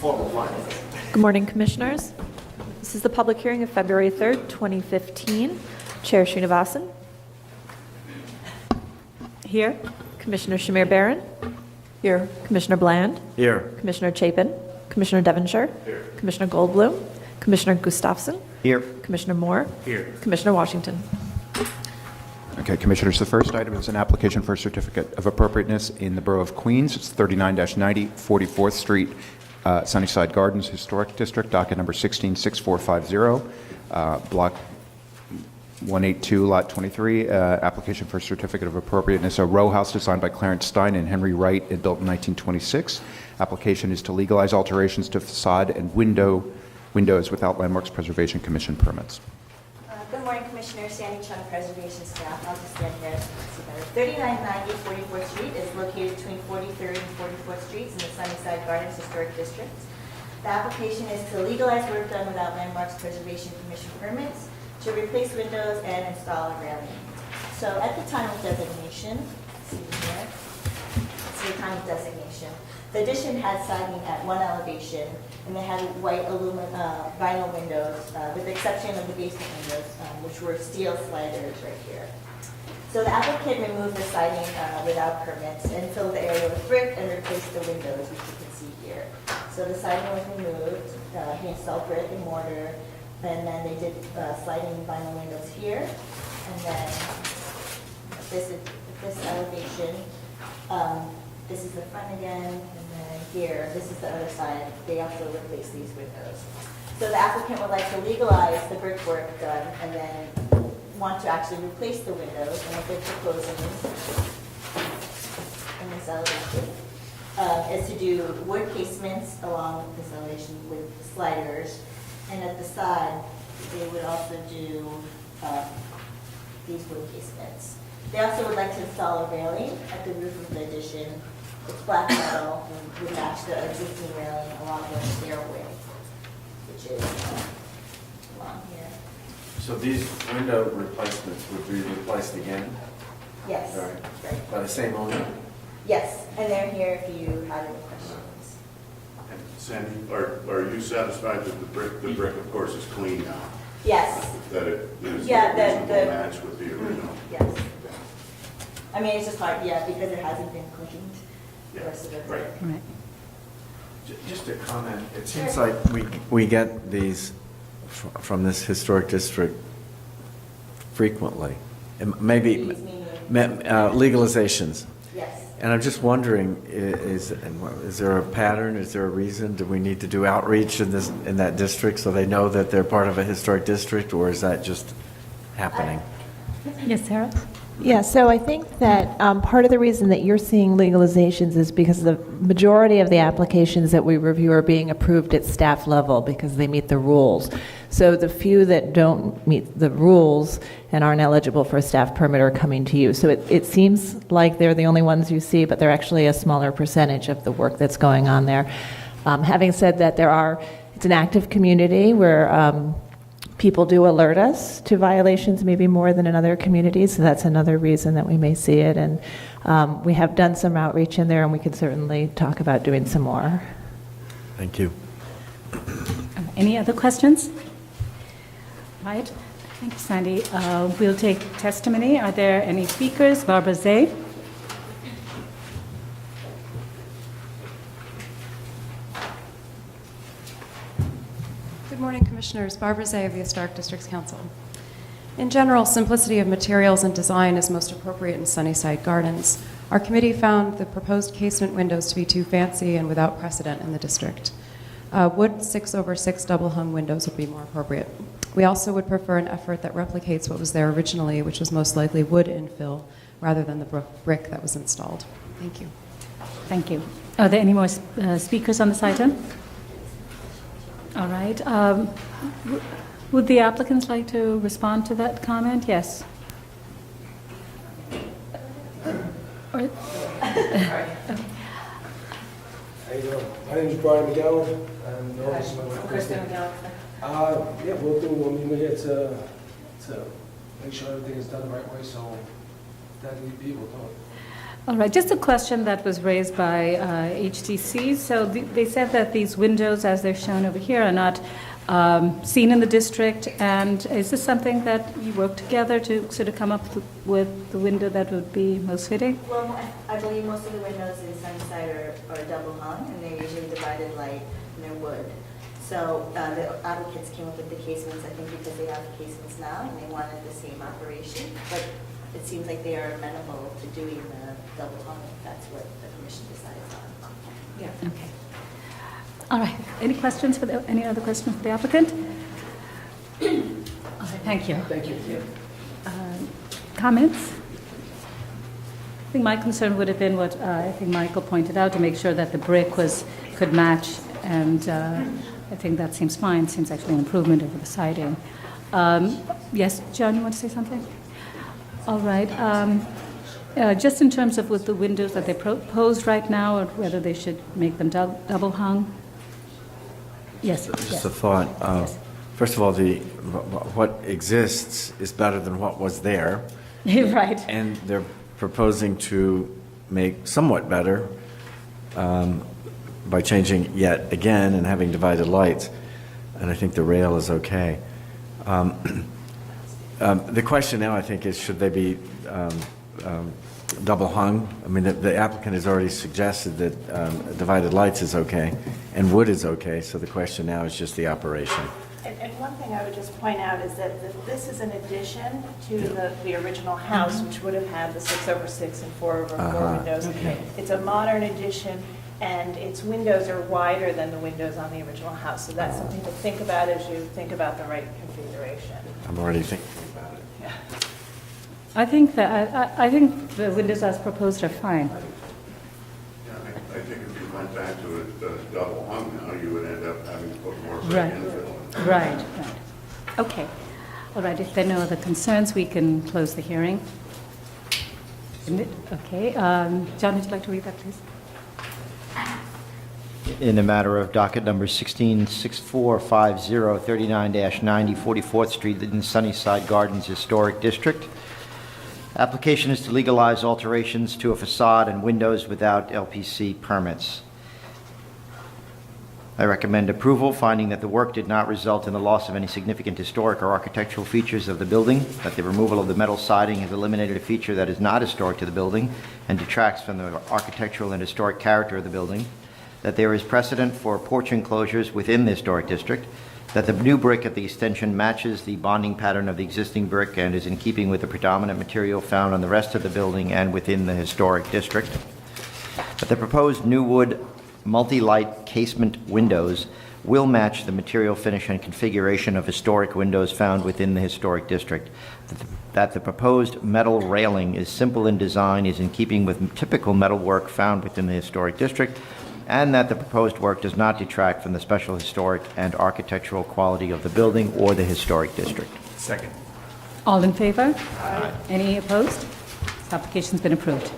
Good morning, Commissioners. This is the public hearing of February 3rd, 2015. Chair Srinivasan. Here. Commissioner Shamir Barron. Here. Commissioner Bland. Here. Commissioner Chapin. Commissioner Devonshire. Here. Commissioner Goldblum. Commissioner Gustafson. Here. Commissioner Moore. Here. Commissioner Washington. Okay, Commissioners, the first item is an application for a certificate of appropriateness in the Borough of Queens. It's 39-90 44th Street, Sunnyside Gardens Historic District, docket number 166450, block 182, lot 23. Application for a certificate of appropriateness, a row house designed by Clarence Stein and Henry Wright and built in 1926. Application is to legalize alterations to facade and windows without Landmarks Preservation Commission permits. Good morning, Commissioner. Sandy Chung, Preservation Staff. I'll just stand here so you can see better. 3990 44th Street is located between 43rd and 44th Streets in the Sunnyside Gardens Historic District. The application is to legalize work done without Landmarks Preservation Commission permits, to replace windows and install a railing. So at the time of designation, see here, it's the time of designation. The addition had siding at one elevation, and they had white vinyl windows, with the exception of the basement windows, which were steel sliders right here. So the applicant removed the siding without permits and filled the area with brick and replaced the windows, which you can see here. So the siding was removed, he installed brick and mortar, and then they did sliding vinyl windows here, and then this elevation. This is the front again, and then here, this is the other side. They also replaced these windows. So the applicant would like to legalize the brickwork done and then want to actually replace the windows, and what they're proposing in this elevation is to do wood casements along this elevation with sliders, and at the side, they would also do these wood casements. They also would like to install a railing at the roof of the addition. It's black metal and would match the existing railing along the stairway, which is along here. So these window replacements would be replaced again? Yes. Right. Right. By the same owner? Yes, and they're here if you have any questions. And Sandy, are you satisfied that the brick, of course, is clean now? Yes. That it is Yeah, a reasonable match with the original? Yes. I mean, it's just hard, yeah, because it hasn't been cleaned. The Yeah, rest of it. right. Right. Just a comment. It seems like we get these from this historic district frequently. And maybe These meaning- legalizations. Yes. And I'm just wondering, is there a pattern? Is there a reason? Do we need to do outreach in that district so they know that they're part of a historic district, or is that just happening? Yes, Sarah? Yeah, so I think that part of the reason that you're seeing legalizations is because the majority of the applications that we review are being approved at staff level because they meet the rules. So the few that don't meet the rules and aren't eligible for a staff permit are coming to you. So it seems like they're the only ones you see, but they're actually a smaller percentage of the work that's going on there. Having said that, it's an active community where people do alert us to violations maybe more than in other communities, so that's another reason that we may see it. And we have done some outreach in there, and we can certainly talk about doing some more. Thank you. Any other questions? Right. Thank you, Sandy. We'll take testimony. Are there any speakers? Barbara Zay. Good morning, Commissioners. Barbara Zay of the Historic Districts Council. In general, simplicity of materials and design is most appropriate in Sunnyside Gardens. Our committee found the proposed casement windows to be too fancy and without precedent in the district. Wood 6/6 double-hung windows would be more appropriate. We also would prefer an effort that replicates what was there originally, which was most likely wood infill, rather than the brick that was installed. Thank you. Thank you. Are there any more speakers on this item? All right. Would the applicants like to respond to that comment? Yes. How you doing? My name is Brian McGowan. I'm the oldest member of Kristen McGowan. Yeah, we'll do. I mean, we're here to make sure everything is done the right way. So if that need be, we'll do it. All right, just a question that was raised by HTC. So they said that these windows, as they're shown over here, are not seen in the district. And is this something that you work together to sort of come up with the window that would be most fitting? Well, I believe most of the windows in Sunnyside are double hung, and they're usually divided light, and they're wood. So the applicants came up with the casements, I think because they have casements now, and they wanted the same operation. But it seems like they are amenable to doing the double hung, if that's what the commission decides on. Yeah. Okay. All right. Any questions for any other questions for the applicant? All right, thank you. Thank you. Comments? I think my concern would have been what I think Michael pointed out, to make sure that the brick could match, and I think that seems fine. Seems actually an improvement over the siding. Yes, John, you want to say something? All right. Just in terms of with the windows that they proposed right now, or whether they should make them double hung? Yes. Just a thought. Yes. First of all, what exists is better than what was there, Right. and they're proposing to make somewhat better by changing yet again and having divided lights, and I think the rail is okay. The question now, I think, is should they be double hung? I mean, the applicant has already suggested that divided lights is okay and wood is okay, so the question now is just the operation. And one thing I would just point out is that this is an addition to the original house, which would have had the 6/6 and 4/4 windows. Okay. It's a modern addition, and its windows are wider than the windows on the original house. So that's something to think about as you think about the right configuration. I'm already thinking about it. Yeah. I think I think the windows as proposed are fine. Yeah, I think if you went back to a double hung now, you would end up having to put more Right. infill in. Right. Okay. All right. If there are no other concerns, we can close the hearing. Okay. John, would you like to read that, please? In the matter of docket number 166450, 39-90 44th Street in Sunnyside Gardens Historic District. Application is to legalize alterations to a facade and windows without LPC permits. I recommend approval, finding that the work did not result in the loss of any significant historic or architectural features of the building, that the removal of the metal siding has eliminated a feature that is not historic to the building and detracts from the architectural and historic character of the building, that there is precedent for porch enclosures within the historic district, that the new brick at the extension matches the bonding pattern of the existing brick and is in keeping with the predominant material found on the rest of the building and within the historic district, that the proposed new wood multi-light casement windows will match the material finish and configuration of historic windows found within the historic district, that the proposed metal railing is simple in design, is in keeping with typical metal work found within the historic district, and that the proposed work does not detract from the special historic and architectural quality of the building or the historic district. Second. All in favor? Aye. Any opposed? This application's been approved.